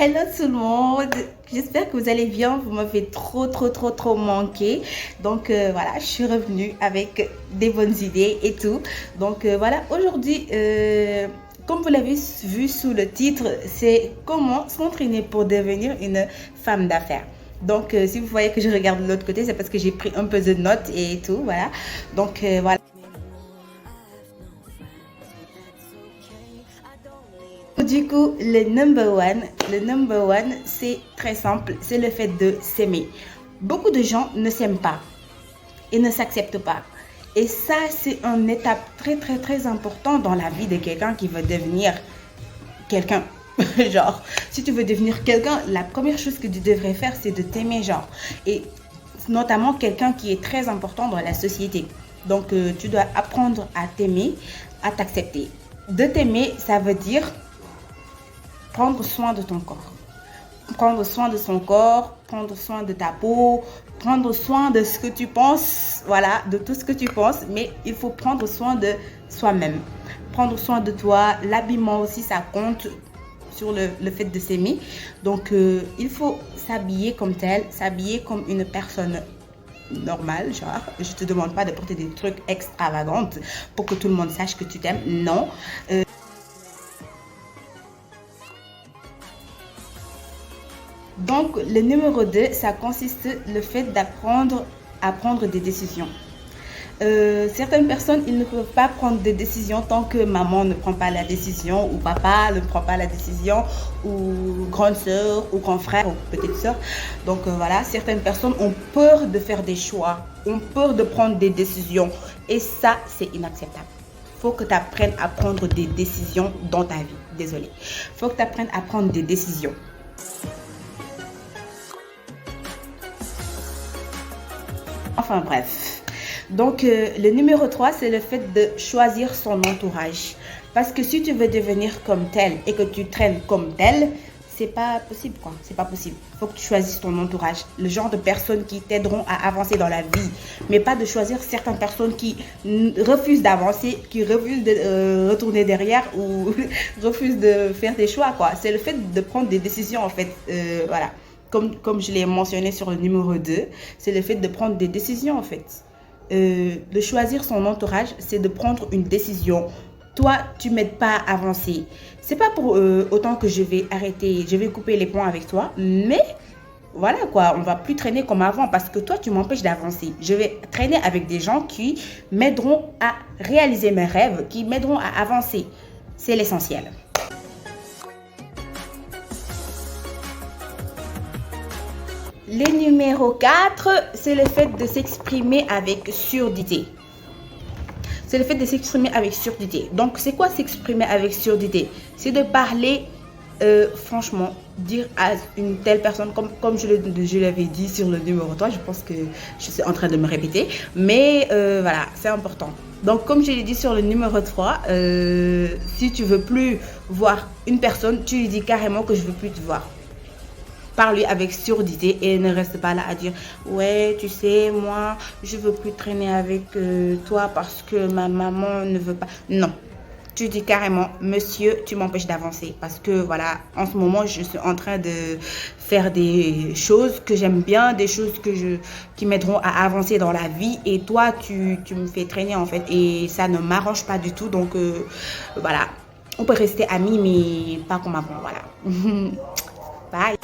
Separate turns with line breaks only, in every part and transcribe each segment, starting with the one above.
Hello tout le monde, j'espère que vous allez bien, vous m'avez trop manqué. Donc voilà, je suis revenue avec des bonnes idées et tout. Donc voilà, aujourd'hui, comme vous l'avez vu sous le titre, c'est comment s'entraîner pour devenir une femme d'affaires. Donc si vous voyez que je regarde de l'autre côté, c'est parce que j'ai pris un peu de notes et tout, voilà. Donc voilà. Du coup, le number one, c'est très simple, c'est le fait de s'aimer. Beaucoup de gens ne s'aiment pas et ne s'acceptent pas. Et ça, c'est une étape très important dans la vie de quelqu'un qui veut devenir quelqu'un. Genre, si tu veux devenir quelqu'un, la première chose que tu devrais faire, c'est de t'aimer, genre. Et notamment quelqu'un qui est très important dans la société. Donc, tu dois apprendre à t'aimer, à t'accepter. De t'aimer, ça veut dire prendre soin de ton corps. Prendre soin de son corps, prendre soin de ta peau, prendre soin de ce que tu penses, voilà, de tout ce que tu penses, mais il faut prendre soin de soi-même. Prendre soin de toi, l'habillement aussi, ça compte sur le fait de s'aimer. Donc, il faut s'habiller comme tel, s'habiller comme une personne normale, genre, je te demande pas de porter des trucs extravagants pour que tout le monde sache que tu t'aimes, non. Donc, le numéro 2, ça consiste le fait d'apprendre à prendre des décisions. Certaines personnes, ils ne peuvent pas prendre des décisions tant que maman ne prend pas la décision, ou papa ne prend pas la décision, ou grande sœur, ou grand frère, ou petite sœur. Donc voilà, certaines personnes ont peur de faire des choix, ont peur de prendre des décisions. Et ça, c'est inacceptable. Il faut que tu apprennes à prendre des décisions dans ta vie. Désolée. Il faut que tu apprennes à prendre des décisions. Enfin bref. Donc le numéro 3, c'est le fait de choisir son entourage. Parce que si tu veux devenir comme tel et que tu traînes comme tel, c'est pas possible quoi. C'est pas possible. Il faut que tu choisisses ton entourage. Le genre de personnes qui t'aideront à avancer dans la vie. Mais pas de choisir certaines personnes qui refusent d'avancer, qui refusent de retourner derrière ou refusent de faire des choix quoi. C'est le fait de prendre des décisions en fait. Voilà. Comme je l'ai mentionné sur le numéro 2, c'est le fait de prendre des décisions en fait. De choisir son entourage, c'est de prendre une décision. Toi, tu m'aides pas à avancer. C'est pas pour autant que je vais arrêter, je vais couper les ponts avec toi, mais voilà quoi, on va plus traîner comme avant parce que toi, tu m'empêches d'avancer. Je vais traîner avec des gens qui m'aideront à réaliser mes rêves, qui m'aideront à avancer. C'est l'essentiel. Les numéros 4, c'est le fait de s'exprimer avec surdité. C'est le fait de s'exprimer avec surdité. Donc, c'est quoi s'exprimer avec surdité? C'est de parler, franchement, dire à une telle personne, comme je l'avais dit sur le numéro 3, je pense que je suis en train de me répéter, mais voilà, c'est important. Donc, comme je l'ai dit sur le numéro 3, si tu veux plus voir une personne, tu lui dis carrément que je veux plus te voir. Parle-lui avec surdité et ne reste pas là à dire ouais tu sais moi je veux plus traîner avec toi parce que ma maman ne veut pas. Non, tu dis carrément monsieur tu m'empêches d'avancer parce que voilà en ce moment je suis en train de faire des choses que j'aime bien, des choses qui m'aideront à avancer dans la vie et toi tu me fais traîner en fait et ça ne m'arrange pas du tout donc voilà on peut rester amis mais pas comme avant, voilà. Bye.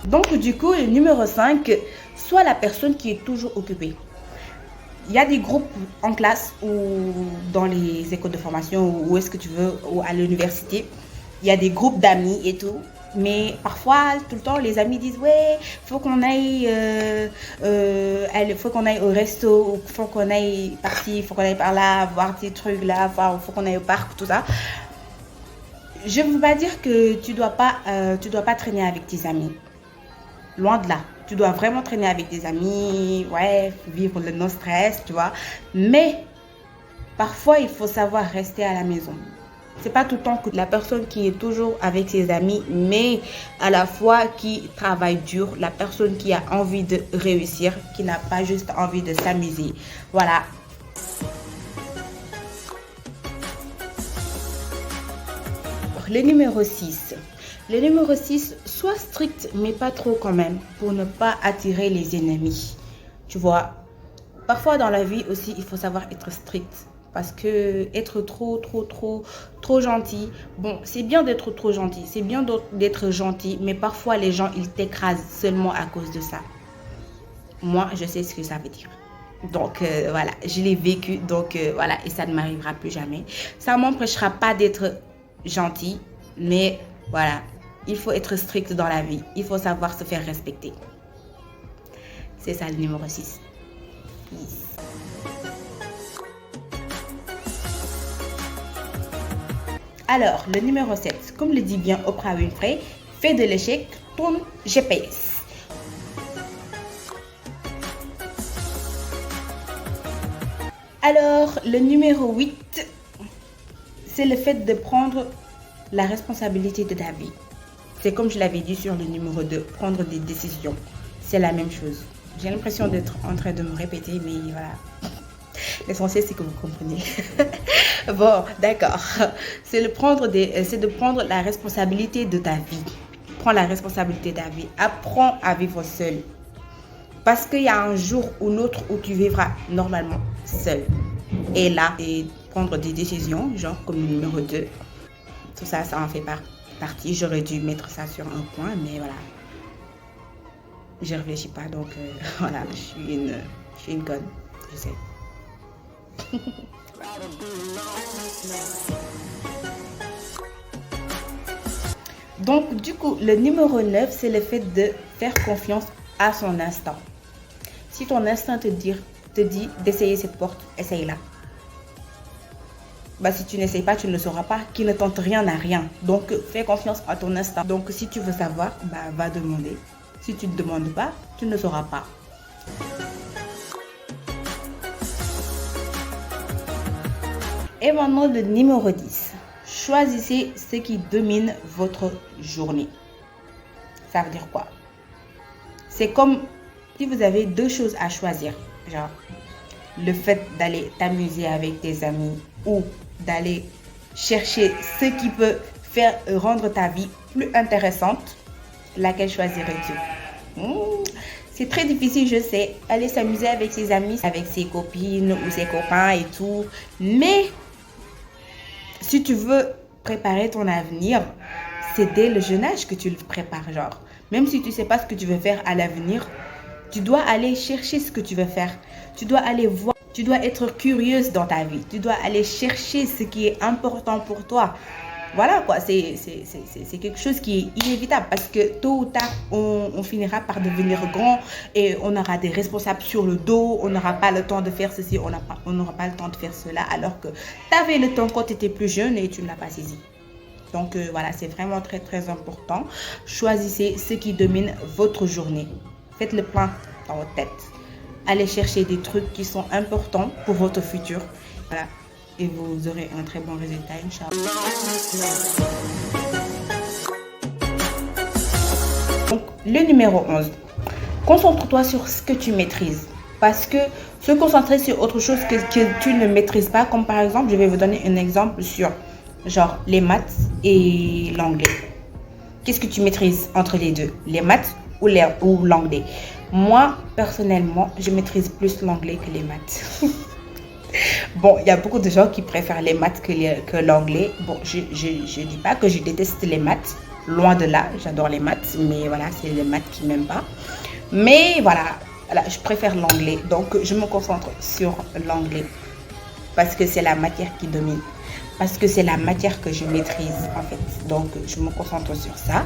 Donc, du coup, le numéro 5, soit la personne qui est toujours occupée. Il y a des groupes en classe ou dans les écoles de formation ou où est-ce que tu veux, ou à l'université. Il y a des groupes d'amis et tout. Mais parfois, tout le temps, les amis disent ouais, faut qu'on aille au resto, faut qu'on aille par-ci, faut qu'on aille par là, voir des trucs là, faut qu'on aille au parc, tout ça. Je ne veux pas dire que tu dois pas traîner avec tes amis. Loin de là. Tu dois vraiment traîner avec des amis, ouais, vivre le non-stress, tu vois. Mais parfois, il faut savoir rester à la maison. C'est pas tout le temps que la personne qui est toujours avec ses amis, mais à la fois qui travaille dur, la personne qui a envie de réussir, qui n'a pas juste envie de s'amuser. Voilà. le numéro 6. Le numéro 6, sois strict, mais pas trop quand même, pour ne pas attirer les ennemis. Tu vois, parfois dans la vie aussi, il faut savoir être strict. Parce que être trop gentil, bon, c'est bien d'être trop gentil, c'est bien d'être gentil, mais parfois les gens, ils t'écrasent seulement à cause de ça. Moi, je sais ce que ça veut dire. Donc, voilà, je l'ai vécu, donc voilà, et ça ne m'arrivera plus jamais. Ça ne m'empêchera pas d'être gentil, mais voilà, il faut être strict dans la vie. Il faut savoir se faire respecter. C'est ça le numéro 6. Yes. Alors, le numéro 7, comme le dit bien Oprah Winfrey, fais de l'échec ton GPS. Alors, le numéro 8, c'est le fait de prendre la responsabilité de ta vie. C'est comme je l'avais dit sur le numéro 2, prendre des décisions. C'est la même chose. J'ai l'impression d'être en train de me répéter, mais voilà. L'essentiel, c'est que vous compreniez. Bon, d'accord. C'est de prendre la responsabilité de ta vie. Prends la responsabilité de ta vie. Apprends à vivre seul. Parce qu'il y a un jour ou l'autre où tu vivras normalement seul. Et là, et prendre des décisions, genre comme le numéro 2. Tout ça, ça en fait partie. J'aurais dû mettre ça sur un point, mais voilà. Je réfléchis pas, donc voilà, je suis une conne, je sais. Donc, du coup, le numéro 9, c'est le fait de faire confiance à son instinct. Si ton instinct te dit d'essayer cette porte, essaye-la. Bah, si tu n'essayes pas, tu ne le sauras pas. Qui ne tente rien n'a rien. Donc, fais confiance à ton instinct. Donc, si tu veux savoir, bah, va demander. Si tu ne demandes pas, tu ne sauras pas. Et maintenant, le numéro 10. Choisissez ce qui domine votre journée. Ça veut dire quoi? C'est comme si vous avez deux choses à choisir. Genre, le fait d'aller t'amuser avec tes amis ou d'aller chercher ce qui peut rendre ta vie plus intéressante. Laquelle choisirais-tu? C'est très difficile, je sais. Aller s'amuser avec ses amis, avec ses copines ou ses copains et tout. Mais si tu veux préparer ton avenir, c'est dès le jeune âge que tu le prépares. Genre, même si tu ne sais pas ce que tu veux faire à l'avenir, tu dois aller chercher ce que tu veux faire. Tu dois aller voir. Tu dois être curieuse dans ta vie. Tu dois aller chercher ce qui est important pour toi. Voilà quoi, c'est quelque chose qui est inévitable parce que tôt ou tard, on finira par devenir grand et on aura des responsables sur le dos, on n'aura pas le temps de faire ceci, on n'aura pas le temps de faire cela alors que tu avais le temps quand tu étais plus jeune et tu ne l'as pas saisi. Donc voilà, c'est vraiment très très important. Choisissez ce qui domine votre journée. Faites le plan dans votre tête. Allez chercher des trucs qui sont importants pour votre futur. Voilà. Et vous aurez un très bon résultat, Inch'Allah. Donc, le numéro 11. Concentre-toi sur ce que tu maîtrises. Parce que se concentrer sur autre chose que tu ne maîtrises pas, comme par exemple, je vais vous donner un exemple sur genre les maths et l'anglais. Qu'est-ce que tu maîtrises entre les deux? Les maths ou l'anglais? Moi, personnellement, je maîtrise plus l'anglais que les maths. Bon, il y a beaucoup de gens qui préfèrent les maths que l'anglais. Bon, je ne dis pas que je déteste les maths. Loin de là, j'adore les maths. Mais voilà, c'est les maths qui m'aiment pas. Mais voilà, je préfère l'anglais. Donc, je me concentre sur l'anglais. Parce que c'est la matière qui domine. Parce que c'est la matière que je maîtrise, en fait. Donc, je me concentre sur ça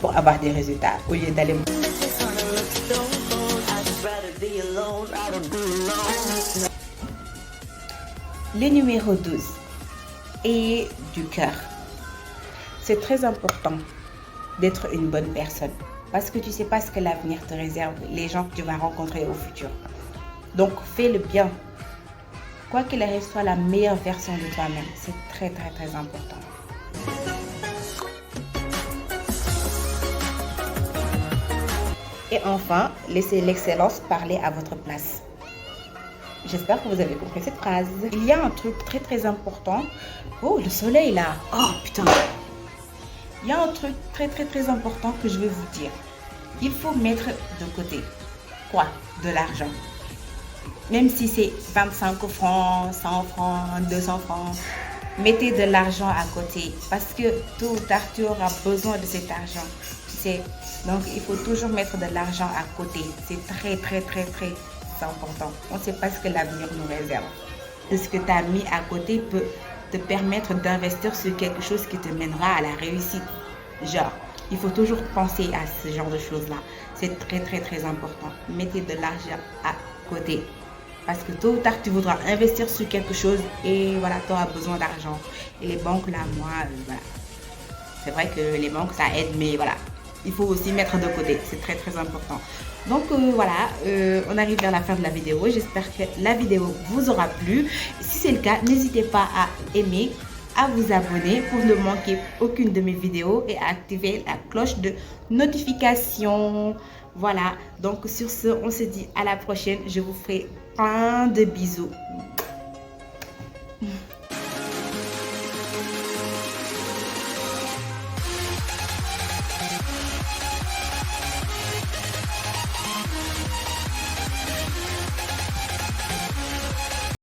pour avoir des résultats. Au lieu d'aller... Le numéro 12. Ayez du cœur. C'est très important d'être une bonne personne. Parce que tu ne sais pas ce que l'avenir te réserve, les gens que tu vas rencontrer au futur. Donc, fais le bien. Quoi qu'il arrive, sois la meilleure version de toi-même. C'est très, très, très important. Et enfin, laissez l'excellence parler à votre place. J'espère que vous avez compris cette phrase. Il y a un truc très très important. Oh, le soleil là. Oh putain. il y a un truc très important que je vais vous dire. Il faut mettre de côté. Quoi? De l'argent. Même si c'est 25 francs, 100 francs, 200 francs, mettez de l'argent à côté parce que tôt ou tard, tu auras besoin de cet argent. Donc, il faut toujours mettre de l'argent à côté. C'est très important. On ne sait pas ce que l'avenir nous réserve. Ce que tu as mis à côté peut te permettre d'investir sur quelque chose qui te mènera à la réussite. Genre, il faut toujours penser à ce genre de choses-là. C'est très important. Mettez de l'argent à côté. Parce que tôt ou tard, tu voudras investir sur quelque chose et voilà, tu auras besoin d'argent. Et les banques, là, moi, voilà. C'est vrai que les banques, ça aide, mais voilà. Il faut aussi mettre de côté. C'est très important. Donc, voilà, on arrive vers la fin de la vidéo. J'espère que la vidéo vous aura plu. Si c'est le cas, n'hésitez pas à aimer, à vous abonner pour ne manquer aucune de mes vidéos et à activer la cloche de notification. Voilà, donc sur ce, on se dit à la prochaine. Je vous ferai plein de bisous.